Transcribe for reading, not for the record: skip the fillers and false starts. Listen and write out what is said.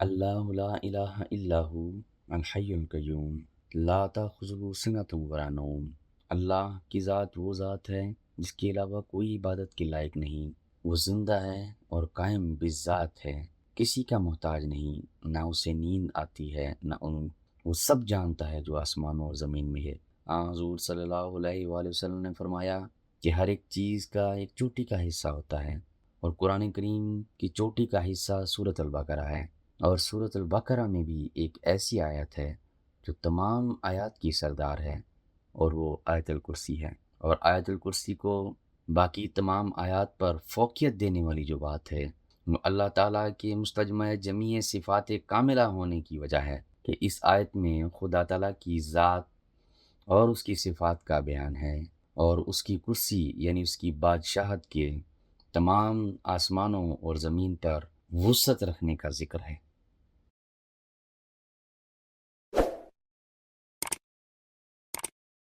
اللہ لا الہ الا ہو الحی القیوم لا تاخذہ سنۃ ولا نوم۔ اللہ کی ذات وہ ذات ہے جس کے علاوہ کوئی عبادت کے لائق نہیں، وہ زندہ ہے اور قائم بذات ہے، کسی کا محتاج نہیں، نہ اسے نیند آتی ہے نہ اونگ، وہ سب جانتا ہے جو آسمانوں اور زمین میں ہے۔ حضور صلی اللہ علیہ وآلہ وسلم نے فرمایا کہ ہر ایک چیز کا ایک چوٹی کا حصہ ہوتا ہے، اور قرآن کریم کی چوٹی کا حصہ سورۃ البقرہ ہے، اور سورۃ البقرہ میں بھی ایک ایسی آیت ہے جو تمام آیات کی سردار ہے، اور وہ آیت الکرسی ہے۔ اور آیت الکرسی کو باقی تمام آیات پر فوقیت دینے والی جو بات ہے وہ اللہ تعالیٰ کے مستجمع جمیع صفات کاملہ ہونے کی وجہ ہے کہ اس آیت میں خدا تعالیٰ کی ذات اور اس کی صفات کا بیان ہے، اور اس کی کرسی یعنی اس کی بادشاہت کے تمام آسمانوں اور زمین پر وسعت رکھنے کا ذکر ہے۔